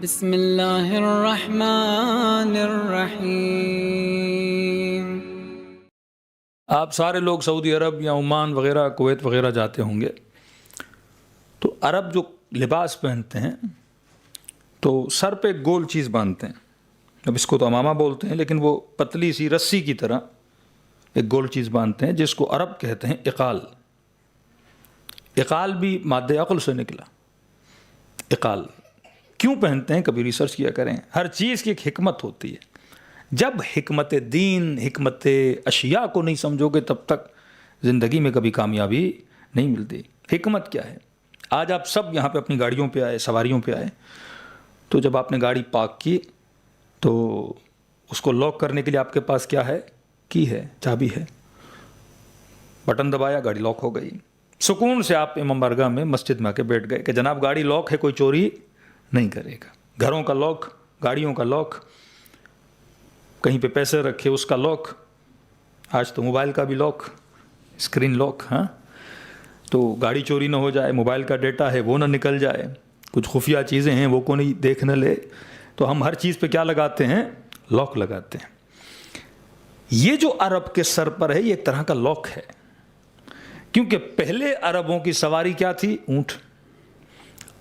بسم اللہ الرحمن الرحیم۔ آپ سارے لوگ سعودی عرب یا عمان وغیرہ کویت وغیرہ جاتے ہوں گے تو عرب جو لباس پہنتے ہیں تو سر پہ گول چیز باندھتے ہیں۔ اب اس کو تو امامہ بولتے ہیں لیکن وہ پتلی سی رسی کی طرح ایک گول چیز باندھتے ہیں جس کو عرب کہتے ہیں اقال۔ اقال بھی مادہ عقل سے نکلا۔ اقال کیوں پہنتے ہیں کبھی ریسرچ کیا کریں۔ ہر چیز کی ایک حکمت ہوتی ہے۔ جب حکمت دین حکمت اشیاء کو نہیں سمجھو گے تب تک زندگی میں کبھی کامیابی نہیں ملتی۔ حکمت کیا ہے؟ آج آپ سب یہاں پہ اپنی گاڑیوں پہ آئے، سواریوں پہ آئے، تو جب آپ نے گاڑی پارک کی تو اس کو لاک کرنے کے لیے آپ کے پاس کیا ہے؟ کی ہے، چابی ہے، بٹن دبایا، گاڑی لاک ہو گئی۔ سکون سے آپ امام بارگاہ میں مسجد میں آ کے بیٹھ گئے کہ جناب گاڑی لاک ہے، کوئی چوری نہیں کرے گا۔ گھروں کا لاک، گاڑیوں کا لاک، کہیں پہ پیسے رکھے اس کا لاک، آج تو موبائل کا بھی لاک، اسکرین لاک، ہاں، تو گاڑی چوری نہ ہو جائے، موبائل کا ڈیٹا ہے وہ نہ نکل جائے، کچھ خفیہ چیزیں ہیں وہ کو نہیں دیکھ نہ لے، تو ہم ہر چیز پہ کیا لگاتے ہیں؟ لاک لگاتے ہیں۔ یہ جو عرب کے سر پر ہے یہ ایک طرح کا لاک ہے، کیونکہ پہلے عربوں کی سواری کیا تھی؟ اونٹ۔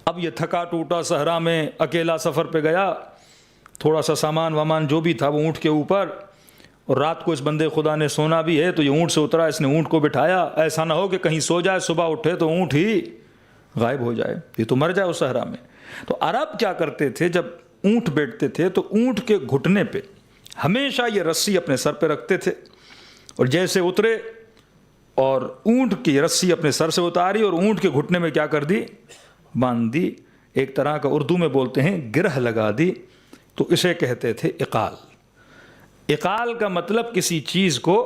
اب یہ تھکا ٹوٹا صحرا میں اکیلا سفر پہ گیا، تھوڑا سا سامان وامان جو بھی تھا وہ اونٹ کے اوپر، اور رات کو اس بندے خدا نے سونا بھی ہے تو یہ اونٹ سے اترا، اس نے اونٹ کو بٹھایا، ایسا نہ ہو کہ کہیں سو جائے صبح اٹھے تو اونٹ ہی غائب ہو جائے، یہ تو مر جائے اس صحرا میں۔ تو عرب کیا کرتے تھے؟ جب اونٹ بیٹھتے تھے تو اونٹ کے گھٹنے پہ ہمیشہ یہ رسی اپنے سر پہ رکھتے تھے، اور جیسے اترے اور اونٹ کی رسی اپنے سر سے اتاری اور اونٹ کے گھٹنے میں کیا کر دی؟ باندھ دی۔ ایک طرح کا اردو میں بولتے ہیں گرہ لگا دی، تو اسے کہتے تھے اقال۔ اقال کا مطلب کسی چیز کو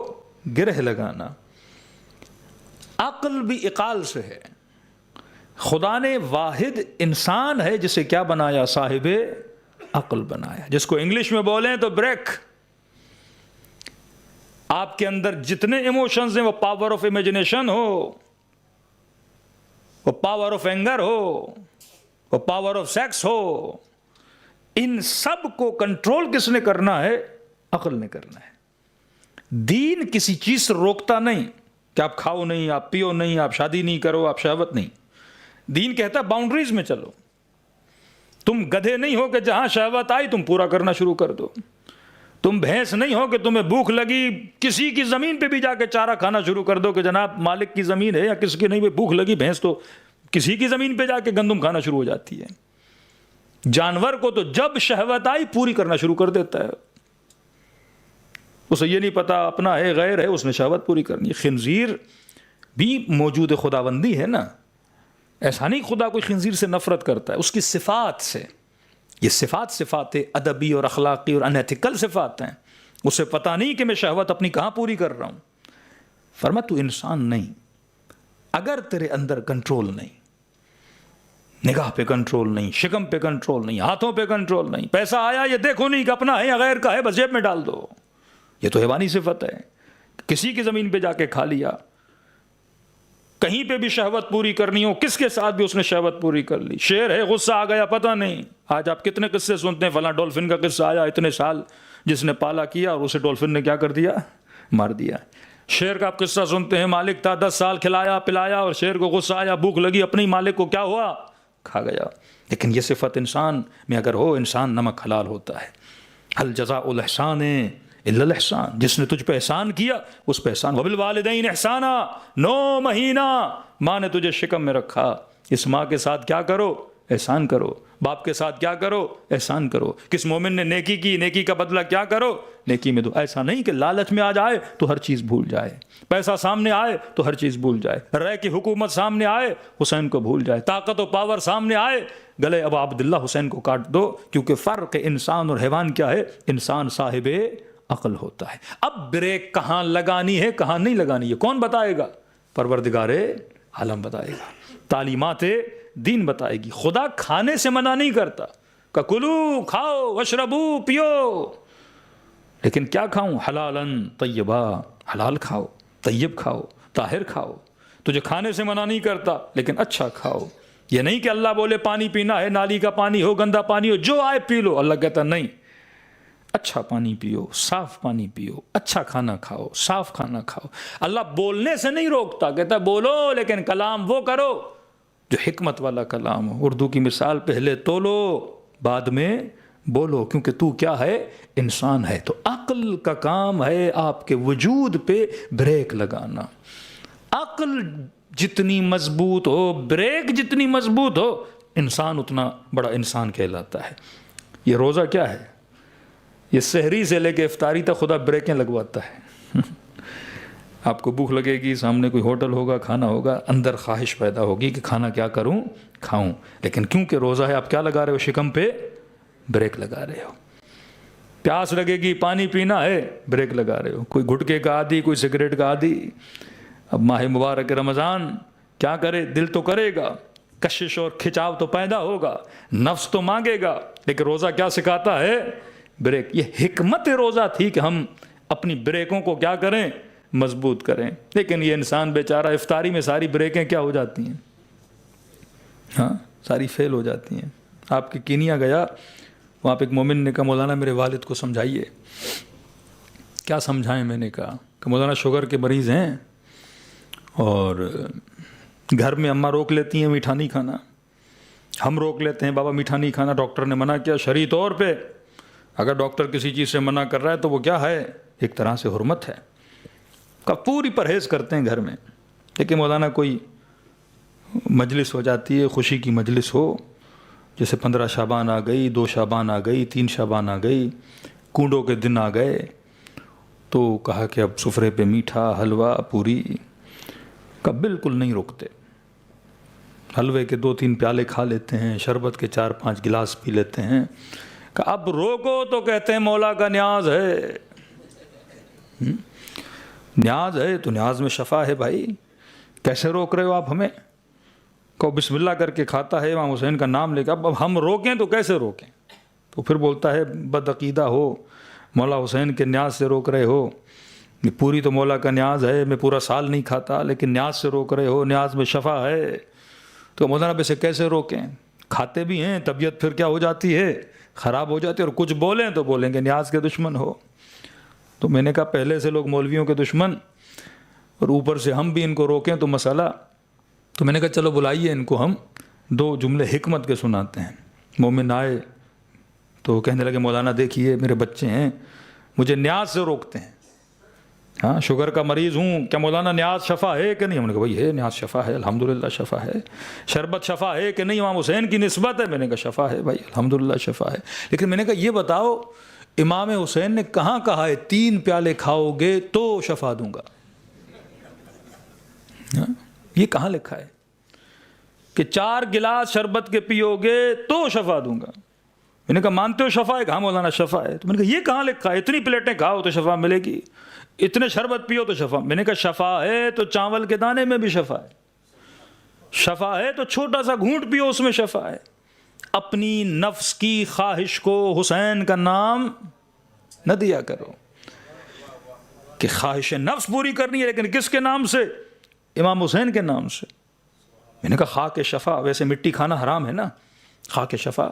گرہ لگانا۔ عقل بھی اقال سے ہے۔ خدا نے واحد انسان ہے جسے کیا بنایا؟ صاحب عقل بنایا، جس کو انگلش میں بولیں تو بریک۔ آپ کے اندر جتنے ایموشنز ہیں، وہ پاور آف امیجنیشن ہو، وہ پاور آف اینگر ہو، وہ پاور آف سیکس ہو، ان سب کو کنٹرول کس نے کرنا ہے؟ عقل نے کرنا ہے۔ دین کسی چیز سے روکتا نہیں کہ آپ کھاؤ نہیں، آپ پیو نہیں، آپ شادی نہیں کرو، آپ شہوت نہیں۔ دین کہتا ہے باؤنڈریز میں چلو۔ تم گدھے نہیں ہو کہ جہاں شہوت آئی تم پورا کرنا شروع کر دو۔ تم بھینس نہیں ہو کہ تمہیں بھوک لگی کسی کی زمین پہ بھی جا کے چارہ کھانا شروع کر دو کہ جناب مالک کی زمین ہے یا کس کی نہیں، بھوک لگی بھینس تو کسی کی زمین پہ جا کے گندم کھانا شروع ہو جاتی ہے۔ جانور کو تو جب شہوت آئی پوری کرنا شروع کر دیتا ہے، اسے یہ نہیں پتا اپنا ہے غیر ہے، اس نے شہوت پوری کرنی ہے۔ خنزیر بھی موجود خداوندی ہے نا، ایسا نہیں خدا کوئی خنزیر سے نفرت کرتا ہے، اس کی صفات سے۔ یہ صفات ادبی اور اخلاقی اور انیتھیکل صفات ہیں، اسے پتہ نہیں کہ میں شہوت اپنی کہاں پوری کر رہا ہوں۔ فرمایا تو انسان نہیں اگر تیرے اندر کنٹرول نہیں، نگاہ پہ کنٹرول نہیں، شکم پہ کنٹرول نہیں، ہاتھوں پہ کنٹرول نہیں، پیسہ آیا یہ دیکھو نہیں کہ اپنا ہے یا غیر کا ہے، بس جیب میں ڈال دو، یہ تو حیوانی صفت ہے۔ کسی کی زمین پہ جا کے کھا لیا، کہیں پہ بھی شہوت پوری کرنی ہو، کس کے ساتھ بھی اس نے شہوت پوری کر لی۔ شیر ہے، غصہ آ گیا پتہ نہیں۔ آج آپ کتنے قصے سنتے ہیں، فلاں ڈولفن کا قصہ آیا، اتنے سال جس نے پالا کیا اور اسے ڈولفن نے کیا کر دیا؟ مار دیا۔ شیر کا آپ قصہ سنتے ہیں، مالک تھا 10 سال کھلایا پلایا اور شیر کو غصہ آیا، بھوک لگی، اپنے مالک کو کیا ہوا؟ کھا گیا۔ لیکن یہ صفت انسان میں اگر ہو، انسان نمک حلال ہوتا ہے۔ هل جزاء الاحسان الا الاحسان، جس نے تجھ پہ احسان کیا اس پہ احسان۔ وبالوالدین احسانا، 9 مہینہ ماں نے تجھے شکم میں رکھا، اس ماں کے ساتھ کیا کرو؟ احسان کرو۔ باپ کے ساتھ کیا کرو؟ احسان کرو۔ کس مومن نے نیکی کی، نیکی کا بدلہ کیا کرو؟ نیکی میں دو۔ ایسا نہیں کہ لالچ میں آ جائے تو ہر چیز بھول جائے، پیسہ سامنے آئے تو ہر چیز بھول جائے، رے کی حکومت سامنے آئے حسین کو بھول جائے، طاقت و پاور سامنے آئے گلے ابا عبداللہ حسین کو کاٹ دو، کیونکہ فرق انسان اور حیوان کیا ہے؟ انسان صاحب عقل ہوتا ہے۔ اب بریک کہاں لگانی ہے کہاں نہیں لگانی ہے کون بتائے گا؟ پروردگار عالم بتائے گا، تعلیمات دین بتائے گی۔ خدا کھانے سے منع نہیں کرتا کہ کلو کھاؤ وشربو پیو، لیکن کیا کھاؤں؟ حلالاً طیبا، حلال کھاؤ، طیب کھاؤ، طاہر کھاؤ۔ تجھے کھانے سے منع نہیں کرتا لیکن اچھا کھاؤ، یہ نہیں کہ اللہ بولے پانی پینا ہے، نالی کا پانی ہو، گندا پانی ہو، جو آئے پی لو. اللہ کہتا نہیں، اچھا پانی پیو، صاف پانی پیو، اچھا کھانا کھاؤ، صاف کھانا کھاؤ. اللہ بولنے سے نہیں روکتا، کہتا بولو لیکن کلام وہ کرو جو حکمت والا کلام ہو. اردو کی مثال، پہلے تولو بعد میں بولو، کیونکہ تو کیا ہے؟ انسان ہے. تو عقل کا کام ہے آپ کے وجود پہ بریک لگانا. عقل جتنی مضبوط ہو، بریک جتنی مضبوط ہو، انسان اتنا بڑا انسان کہلاتا ہے. یہ روزہ کیا ہے؟ یہ سحری سے لے کے افطاری تک خدا بریکیں لگواتا ہے. آپ کو بھوک لگے گی، سامنے کوئی ہوٹل ہوگا، کھانا ہوگا، اندر خواہش پیدا ہوگی کہ کھانا کیا کروں؟ کھاؤں. لیکن کیونکہ روزہ ہے آپ کیا لگا رہے ہو؟ شکم پہ بریک لگا رہے ہو. پیاس لگے گی، پانی پینا ہے، بریک لگا رہے ہو. کوئی گٹکے کا عادی، کوئی سگریٹ کا عادی. اب ماہ مبارک رمضان کیا کرے؟ دل تو کرے گا، کشش اور کھچاؤ تو پیدا ہوگا، نفس تو مانگے گا، لیکن روزہ کیا سکھاتا ہے؟ بریک. یہ حکمت روزہ تھی کہ ہم اپنی بریکوں کو کیا کریں؟ مضبوط کریں. لیکن یہ انسان بیچارہ افطاری میں ساری بریکیں کیا ہو جاتی ہیں؟ ہاں، ساری فیل ہو جاتی ہیں. آپ کے کینیا گیا، وہاں پہ ایک مومن نے کہا مولانا میرے والد کو سمجھائیے. کیا سمجھائیں؟ میں نے کہا کہ مولانا شوگر کے مریض ہیں اور گھر میں اماں روک لیتی ہیں میٹھا نہیں کھانا، ہم روک لیتے ہیں بابا میٹھا نہیں کھانا، ڈاکٹر نے منع کیا شرعی طور پہ. اگر ڈاکٹر کسی چیز سے منع کر رہا ہے تو وہ کیا ہے؟ ایک طرح سے حرمت ہے. کا پوری پرہیز کرتے ہیں گھر میں. لیکن مولانا کوئی مجلس ہو جاتی ہے، خوشی کی مجلس ہو، جیسے 15 شعبان آ گئی، 2 شعبان آ گئی، 3 شعبان آ گئی، کنڈوں کے دن آ گئے، تو کہا کہ اب سفرے پہ میٹھا، حلوہ، پوری. کا بالکل نہیں روکتے. حلوے کے 2-3 پیالے کھا لیتے ہیں، شربت کے 4-5 گلاس پی لیتے ہیں. کہ اب روکو تو کہتے ہیں مولا کا نیاز ہے. نیاز ہے تو نیاز میں شفا ہے بھائی. کیسے روک رہے ہو آپ ہمیں؟ کو بسم اللہ کر کے کھاتا ہے، امام حسین کا نام لے کے. اب ہم روکیں تو کیسے روکیں؟ تو پھر بولتا ہے بدعقیدہ ہو، مولا حسین کے نیاز سے روک رہے ہو. پوری تو مولا کا نیاز ہے، میں پورا سال نہیں کھاتا، لیکن نیاز سے روک رہے ہو، نیاز میں شفا ہے. تو مولانا پہ سے کیسے روکیں؟ کھاتے بھی ہیں، طبیعت پھر کیا ہو جاتی ہے؟ خراب ہو جاتی ہے. اور کچھ بولیں تو بولیں گے نیاز کے دشمن ہو. تو میں نے کہا پہلے سے لوگ مولویوں کے دشمن، اور اوپر سے ہم بھی ان کو روکیں تو مسئلہ. تو میں نے کہا چلو بلائیے ان کو، ہم 2 جملے حکمت کے سناتے ہیں. مومن آئے تو کہنے لگے مولانا دیکھیے میرے بچے ہیں، مجھے نیاز سے روکتے ہیں. ہاں، شوگر کا مریض ہوں، کیا مولانا نیاز شفا ہے کہ نہیں؟ ہم نے کہا بھائی ہے، نیاز شفا ہے، الحمدللہ شفا ہے. شربت شفا ہے کہ نہیں؟ امام حسین کی نسبت ہے. میں نے کہا شفا ہے بھائی، الحمدللہ شفا ہے. لیکن میں نے کہا یہ بتاؤ امام حسین نے کہاں کہا ہے 3 پیالے کھاؤ گے تو شفا دوں گا؟ یہ کہاں لکھا ہے کہ 4 گلاس شربت کے پیو گے تو شفا دوں گا؟ میں نے کہا مانتے ہو شفا ہے؟ کہاں مولانا شفا ہے. تو میں نے کہا یہ کہاں لکھا ہے اتنی پلیٹیں کھاؤ تو شفا ملے گی، اتنے شربت پیو تو شفا؟ میں نے کہا شفا ہے تو چاول کے دانے میں بھی شفا ہے، شفا ہے تو چھوٹا سا گھونٹ پیو اس میں شفا ہے. اپنی نفس کی خواہش کو حسین کا نام نہ دیا کرو کہ خواہش نفس پوری کرنی ہے، لیکن کس کے نام سے؟ امام حسین کے نام سے. میں نے کہا خاک شفا، ویسے مٹی کھانا حرام ہے نا، خاک شفا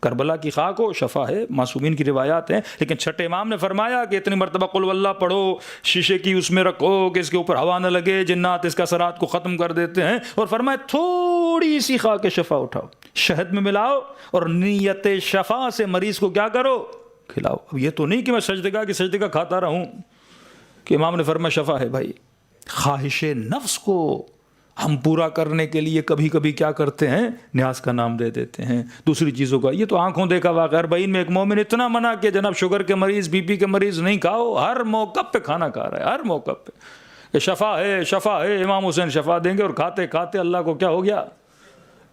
کربلا کی خاک ہو، شفا ہے، معصومین کی روایات ہیں. لیکن چھٹے امام نے فرمایا کہ اتنی مرتبہ قل واللہ پڑھو، شیشے کی اس میں رکھو کہ اس کے اوپر ہوا نہ لگے، جنات اس کا سرات کو ختم کر دیتے ہیں. اور فرمایا تھوڑی سی خاک شفا اٹھاؤ، شہد میں ملاؤ اور نیت شفا سے مریض کو کیا کرو؟ کھلاؤ. اب یہ تو نہیں کہ میں سجدگاہ کی سجدگاہ کھاتا رہوں، کہ امام نے فرمایا شفا ہے بھائی. خواہش نفس کو ہم پورا کرنے کے لیے کبھی کبھی کیا کرتے ہیں؟ نیاز کا نام دے دیتے ہیں، دوسری چیزوں کا. یہ تو آنکھوں دیکھا واقعہ. اربعین میں ایک مومن اتنا منع کہ جناب شوگر کے مریض، بی پی کے مریض نہیں کھاؤ. ہر موقع پہ کھانا کھا رہا ہے، ہر موقع پہ کہ شفا ہے، شفا ہے، امام حسین شفا دیں گے. اور کھاتے کھاتے اللہ کو کیا ہو گیا؟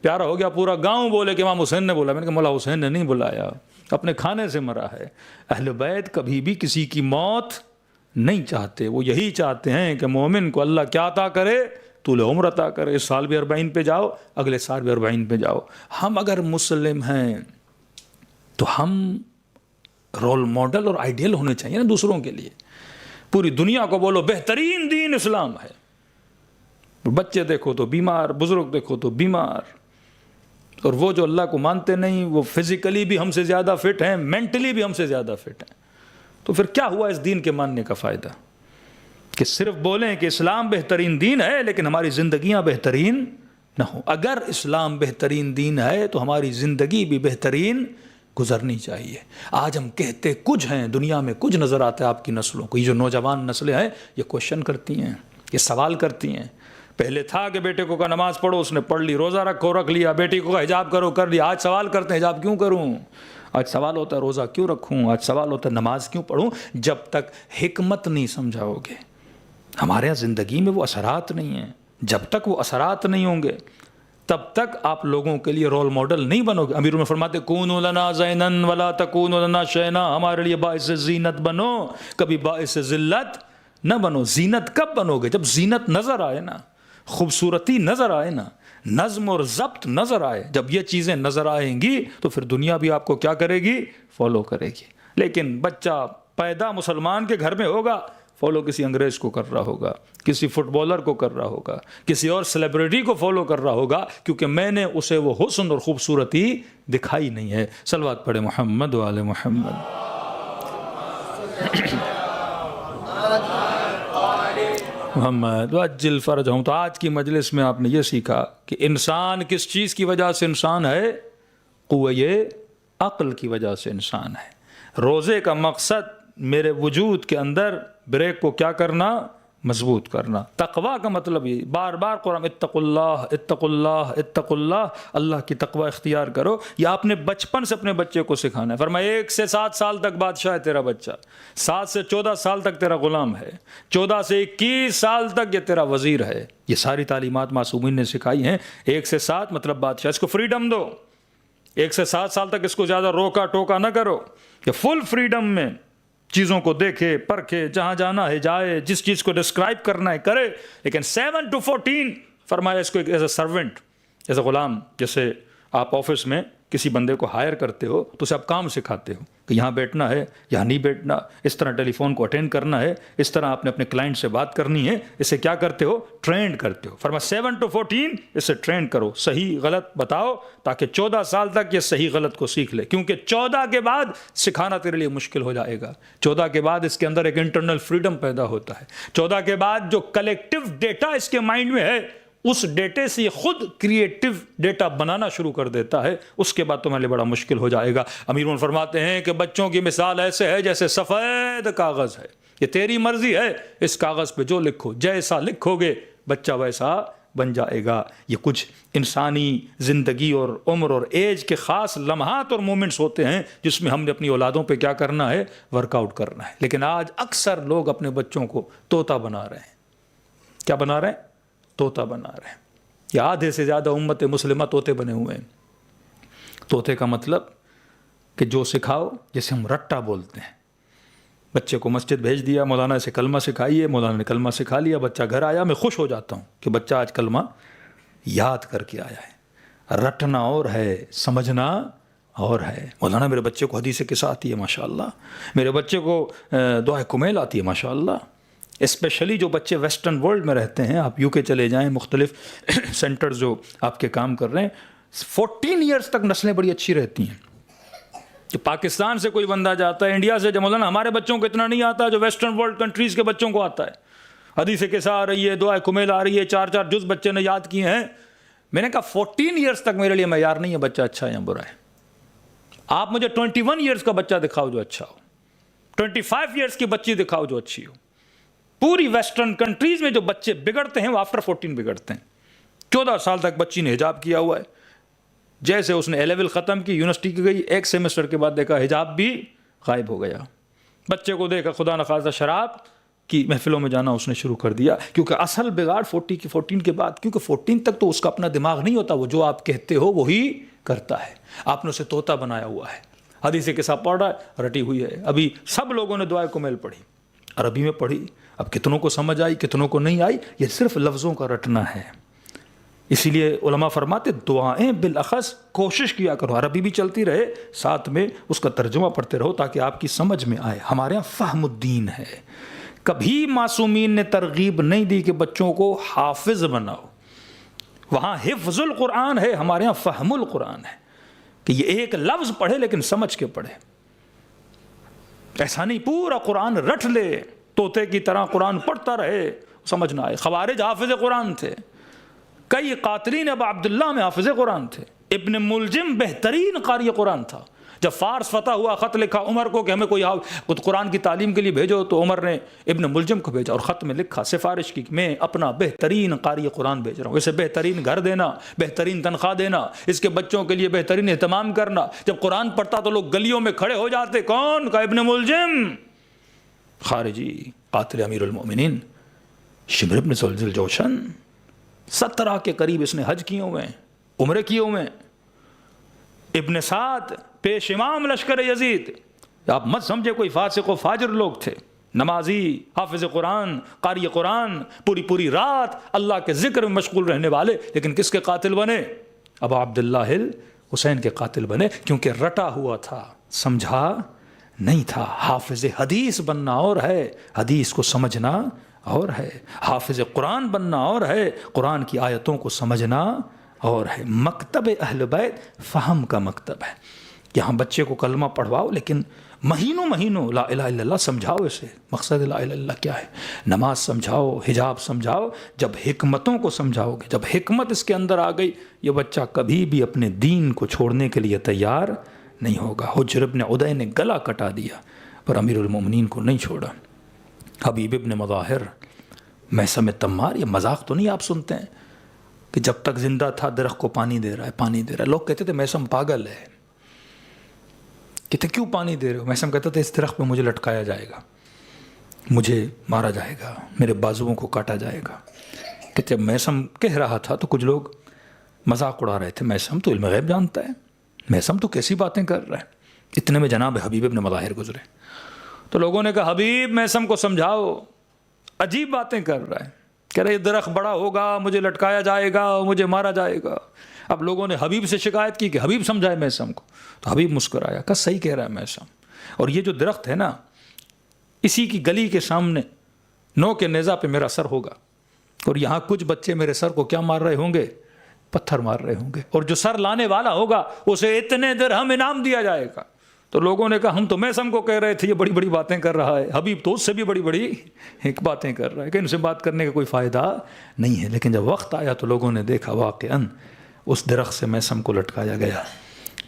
پیارا ہو گیا. پورا گاؤں بولے کہ امام حسین نے بولا. میں نے کہا مولا حسین نے نہیں بلایا، اپنے کھانے سے مرا ہے. اہل بیت کبھی بھی کسی کی موت نہیں چاہتے، وہ یہی چاہتے ہیں کہ مومن کو اللہ کیا عطا کرے؟ طول عمر عطا کرے. اس سال بھی 40 پہ جاؤ، اگلے سال بھی 40 پہ جاؤ. ہم اگر مسلم ہیں تو ہم رول ماڈل اور آئیڈیل ہونے چاہیے نا دوسروں کے لیے. پوری دنیا کو بولو بہترین دین اسلام ہے. بچے دیکھو تو بیمار، بزرگ دیکھو تو بیمار. اور وہ جو اللہ کو مانتے نہیں وہ فزیکلی بھی ہم سے زیادہ فٹ ہیں، مینٹلی بھی ہم سے زیادہ فٹ ہیں. تو پھر کیا ہوا اس دین کے ماننے کا فائدہ؟ کہ صرف بولیں کہ اسلام بہترین دین ہے لیکن ہماری زندگیاں بہترین نہ ہوں. اگر اسلام بہترین دین ہے تو ہماری زندگی بھی بہترین گزرنی چاہیے. آج ہم کہتے کچھ ہیں، دنیا میں کچھ نظر آتا ہے آپ کی نسلوں کو. یہ جو نوجوان نسلیں ہیں یہ کوشچن کرتی ہیں، یہ سوال کرتی ہیں. پہلے تھا کہ بیٹے کو کہا نماز پڑھو، اس نے پڑھ لی. روزہ رکھو، رکھ لیا. بیٹی کو کہا حجاب کرو، کر لیا. آج سوال کرتے ہیں حجاب کیوں کروں؟ آج سوال ہوتا ہے روزہ کیوں رکھوں؟ آج سوال ہوتا ہے نماز کیوں پڑھوں؟ جب تک حکمت نہیں سمجھاؤ گے، ہمارے یہاں زندگی میں وہ اثرات نہیں ہیں، جب تک وہ اثرات نہیں ہوں گے تب تک آپ لوگوں کے لیے رول ماڈل نہیں بنو گے. امیر میں فرماتے کونوا لنا زینا ولا تکونوا لنا شینا، ہمارے لیے باعث زینت بنو، کبھی باعث ذلت نہ بنو. زینت کب بنو گے؟ جب زینت نظر آئے نا، خوبصورتی نظر آئے نا، نظم اور ضبط نظر آئے. جب یہ چیزیں نظر آئیں گی تو پھر دنیا بھی آپ کو کیا کرے گی؟ فالو کرے گی. لیکن بچہ پیدا مسلمان کے گھر میں ہوگا، فالو کسی انگریز کو کر رہا ہوگا، کسی فٹ بالر کو کر رہا ہوگا، کسی اور سیلیبریٹی کو فالو کر رہا ہوگا، کیونکہ میں نے اسے وہ حسن اور خوبصورتی دکھائی نہیں ہے. صلوات پڑھے محمد و آل محمد. محمد وعجل فرجہم. تو آج کی مجلس میں آپ نے یہ سیکھا کہ انسان کس چیز کی وجہ سے انسان ہے؟ قوہ عقل کی وجہ سے انسان ہے. روزے کا مقصد میرے وجود کے اندر بریک کو کیا کرنا؟ مضبوط کرنا. تقوی کا مطلب یہ بار بار قرآن اتقوا اللہ اتقوا اللہ اتقوا اللہ، اللہ کی تقوی اختیار کرو. یہ آپ نے بچپن سے اپنے بچے کو سکھانا ہے. فرمایا 1 سے 7 سال تک بادشاہ ہے تیرا بچہ، 7 سے 14 سال تک تیرا غلام ہے، 14 سے 21 سال تک یہ تیرا وزیر ہے. یہ ساری تعلیمات معصومین نے سکھائی ہیں. 1 سے 7 مطلب بادشاہ، اس کو فریڈم دو. 1 سے 7 سال تک اس کو زیادہ روکا ٹوکا نہ کرو، کہ فل فریڈم میں چیزوں کو دیکھے پرکھے، جہاں جانا ہے جائے، جس چیز کو ڈسکرائب کرنا ہے کرے. لیکن 7 to 14 فرمایا اس کو as a servant, as a Ghulam. جیسے آپ آفس میں کسی بندے کو ہائر کرتے ہو تو اسے آپ کام سکھاتے ہو کہ یہاں بیٹھنا ہے، یہاں نہیں بیٹھنا، اس طرح ٹیلی فون کو اٹینڈ کرنا ہے، اس طرح آپ نے اپنے کلائنٹ سے بات کرنی ہے. اسے کیا کرتے ہو؟ ٹرینڈ کرتے ہو. فرمایا 7 to 14 اسے ٹرینڈ کرو، صحیح غلط بتاؤ، تاکہ 14 سال تک یہ صحیح غلط کو سیکھ لے. کیونکہ 14 کے بعد سکھانا تیرے لیے مشکل ہو جائے گا. 14 کے بعد اس کے اندر ایک انٹرنل فریڈم پیدا ہوتا ہے. 14 کے بعد جو کلیکٹیو ڈیٹا اس کے مائنڈ میں ہے، اس ڈیٹے سے خود کریٹیو ڈیٹا بنانا شروع کر دیتا ہے. اس کے بعد تمہارے لیے بڑا مشکل ہو جائے گا. امیر فرماتے ہیں کہ بچوں کی مثال ایسے ہے جیسے سفید کاغذ ہے. یہ تیری مرضی ہے، اس کاغذ پہ جو لکھو، جیسا لکھو گے بچہ ویسا بن جائے گا. یہ کچھ انسانی زندگی اور عمر اور ایج کے خاص لمحات اور مومنٹس ہوتے ہیں جس میں ہم نے اپنی اولادوں پہ کیا کرنا ہے؟ ورک آؤٹ کرنا ہے. لیکن آج اکثر لوگ اپنے بچوں کو طوطا بنا رہے ہیں. کیا بنا رہے ہیں؟ طوطا بنا رہے ہیں. یہ آدھے سے زیادہ امت مسلمہ طوطے بنے ہوئے ہیں. طوطے کا مطلب کہ جو سکھاؤ، جیسے ہم رٹا بولتے ہیں. بچے کو مسجد بھیج دیا، مولانا سے کلمہ سکھائیے، مولانا نے کلمہ سکھا لیا، بچہ گھر آیا. میں خوش ہو جاتا ہوں کہ بچہ آج کلمہ یاد کر کے آیا ہے. رٹنا اور ہے، سمجھنا اور ہے. مولانا میرے بچے کو حدیث قصہ آتی ہے ماشاءاللہ، میرے بچے کو دعائے کمیل آتی ہے ماشاءاللہ. اسپیشلی جو بچے ویسٹرن ورلڈ میں رہتے ہیں، آپ یو کے چلے جائیں، مختلف سینٹر جو آپ کے کام کر رہے ہیں، 14 ایئرس تک نسلیں بڑی اچھی رہتی ہیں. کہ پاکستان سے کوئی بندہ جاتا ہے، انڈیا سے، مولانا ہمارے بچوں کو اتنا نہیں آتا جو ویسٹرن ورلڈ کنٹریز کے بچوں کو آتا ہے. حدیث قصہ آ رہی ہے، دعائے کمیل آ رہی ہے، 4 جز بچے نے یاد کیے ہیں. میں نے کہا 14 ایئرس تک میرے لیے معیار نہیں ہے بچہ اچھا ہے یا برا ہے. آپ مجھے 21 ایئرس کا بچہ دکھاؤ جو اچھا ہو، 25 ایئرس کی بچی دکھاؤ جو اچھی ہو. پوری ویسٹرن کنٹریز میں جو بچے بگڑتے ہیں وہ آفٹر 14 بگڑتے ہیں. 14 سال تک بچی نے حجاب کیا ہوا ہے. جیسے اس نے A-لیول ختم کی، یونیورسٹی کی گئی، 1 سیمسٹر کے بعد دیکھا حجاب بھی غائب ہو گیا. بچے کو دیکھا خدا نخواستہ شراب کی محفلوں میں جانا اس نے شروع کر دیا. کیونکہ اصل بگاڑ 14 کے بعد، کیونکہ 14 تک تو اس کا اپنا دماغ نہیں ہوتا، وہ جو آپ کہتے ہو وہی کرتا ہے. آپ نے اسے طوطا بنایا ہوا ہے. حدیث کے ساتھ پڑھ رہا ہے، رٹی ہوئی ہے. ابھی سب لوگوں نے دعائے کمیل پڑھی، عربی میں پڑھی. اب کتنوں کو سمجھ آئی، کتنوں کو نہیں آئی، یہ صرف لفظوں کا رٹنا ہے. اسی لیے علماء فرماتے دعائیں بالاخص کوشش کیا کرو، عربی بھی چلتی رہے، ساتھ میں اس کا ترجمہ پڑھتے رہو تاکہ آپ کی سمجھ میں آئے. ہمارے یہاں فہم الدین ہے. کبھی معصومین نے ترغیب نہیں دی کہ بچوں کو حافظ بناؤ. وہاں حفظ القرآن ہے، ہمارے یہاں فہم القرآن ہے کہ یہ ایک لفظ پڑھے لیکن سمجھ کے پڑھے. ایسا نہیں پورا قرآن رٹ لے، طوطے کی طرح قرآن پڑھتا رہے، سمجھ نہ آئے. خوارج حافظ قرآن تھے، کئی قاتلین ابا عبداللہ میں حافظ قرآن تھے. ابن ملجم بہترین قاری قرآن تھا. جب فارس فتح ہوا، خط لکھا عمر کو کہ ہمیں کوئی قرآن کی تعلیم کے لیے بھیجو، تو عمر نے ابن ملجم کو بھیجا اور خط میں لکھا، سفارش کی کہ میں اپنا بہترین قاری قرآن بھیج رہا ہوں، اسے بہترین گھر دینا، بہترین تنخواہ دینا، اس کے بچوں کے لیے بہترین اہتمام کرنا. جب قرآن پڑھتا تو لوگ گلیوں میں کھڑے ہو جاتے. کون؟ کا ابن ملجم، خارجی قاتل امیر المؤمنین شمر ابن ذل جوشن. 17 کے قریب اس نے حج کیے ہوئے ہیں، عمرے کیے ہوئے ہیں. ابن سعد پیش امام لشکر یزید. آپ مت سمجھے کوئی فاسق و فاجر لوگ تھے. نمازی، حافظ قرآن، قاری قرآن، پوری رات اللہ کے ذکر میں مشغول رہنے والے، لیکن کس کے قاتل بنے؟ ابا عبداللہ حسین کے قاتل بنے، کیونکہ رٹا ہوا تھا، سمجھا نہیں تھا. حافظ حدیث بننا اور ہے، حدیث کو سمجھنا اور ہے. حافظ قرآن بننا اور ہے، قرآن کی آیتوں کو سمجھنا اور ہے. مکتب اہل بیت فہم کا مکتب ہے. یہاں بچے کو کلمہ پڑھواؤ، لیکن مہینوں لا الہ الا اللہ سمجھاؤ. اسے مقصد لا الہ الا اللہ کیا ہے، نماز سمجھاؤ، حجاب سمجھاؤ. جب حکمتوں کو سمجھاؤ گے، جب حکمت اس کے اندر آ گئی، یہ بچہ کبھی بھی اپنے دین کو چھوڑنے کے لیے تیار نہیں ہوگا. حجر ابن عدی نے گلا کٹا دیا پر امیر المومنین کو نہیں چھوڑا. حبیب ابن مظاہر، میثم تمار، یہ مذاق تو نہیں آپ سنتے ہیں کہ جب تک زندہ تھا درخت کو پانی دے رہا ہے. لوگ کہتے تھے میثم پاگل ہے. کہتے کیوں پانی دے رہے ہو؟ میثم کہتا تھا اس درخت پہ مجھے لٹکایا جائے گا، مجھے مارا جائے گا، میرے بازوؤں کو کاٹا جائے گا. کہتے جب میثم کہہ رہا تھا تو کچھ لوگ مذاق اڑا رہے تھے، میثم تو علم غیب جانتا ہے، میثم تو کیسی باتیں کر رہا ہے. اتنے میں جناب حبیب ابن مظاہر گزرے تو لوگوں نے کہا حبیب میثم کو سمجھاؤ، عجیب باتیں کر رہا ہے، کہہ رہے یہ درخت بڑا ہوگا، مجھے لٹکایا جائے گا، مجھے مارا جائے گا. اب لوگوں نے حبیب سے شکایت کی کہ حبیب سمجھائے میثم کو. تو حبیب مسکرایا، کہا صحیح کہہ رہا ہے میثم. اور یہ جو درخت ہے نا، اسی کی گلی کے سامنے 9 کے نیزہ پہ میرا سر ہوگا، اور یہاں کچھ بچے میرے سر کو کیا مار رہے ہوں گے؟ پتھر مار رہے ہوں گے. اور جو سر لانے والا ہوگا اسے اتنے درہم انعام دیا جائے گا. تو لوگوں نے کہا ہم تو میثم کو کہہ رہے تھے یہ بڑی بڑی باتیں کر رہا ہے، حبیب تو اس سے بھی بڑی بڑی ایک باتیں کر رہا ہے کہ ان سے بات کرنے کا کوئی فائدہ نہیں ہے. لیکن جب وقت آیا تو لوگوں نے دیکھا واقعاً اس درخت سے میثم کو لٹکایا گیا،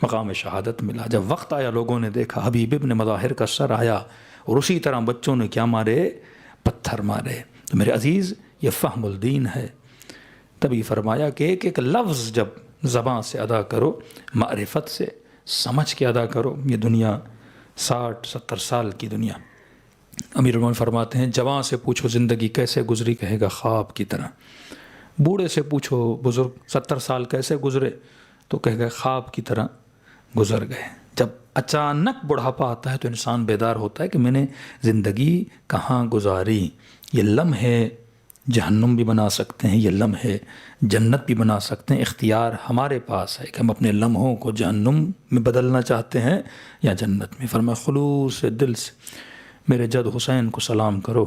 مقام شہادت ملا. جب وقت آیا لوگوں نے دیکھا حبیب ابن مظاہر کا سر آیا، اور اسی طرح بچوں نے کیا مارے؟ پتھر مارے. تو میرے عزیز، یہ فہم الدین ہے. تبھی فرمایا کہ ایک ایک لفظ جب زبان سے ادا کرو، معرفت سے سمجھ کے ادا کرو. یہ دنیا 60-70 سال کی دنیا. امیر المومنین فرماتے ہیں جوان سے پوچھو زندگی کیسے گزری، کہے گا خواب کی طرح. بوڑھے سے پوچھو بزرگ 70 سال کیسے گزرے، تو کہے گا خواب کی طرح گزر گئے. جب اچانک بڑھاپا آتا ہے تو انسان بیدار ہوتا ہے کہ میں نے زندگی کہاں گزاری. یہ لمحے جہنم بھی بنا سکتے ہیں، یہ لمحے جنت بھی بنا سکتے ہیں. اختیار ہمارے پاس ہے کہ ہم اپنے لمحوں کو جہنم میں بدلنا چاہتے ہیں یا جنت میں. فرمایا خلوص دل سے میرے جد حسین کو سلام کرو.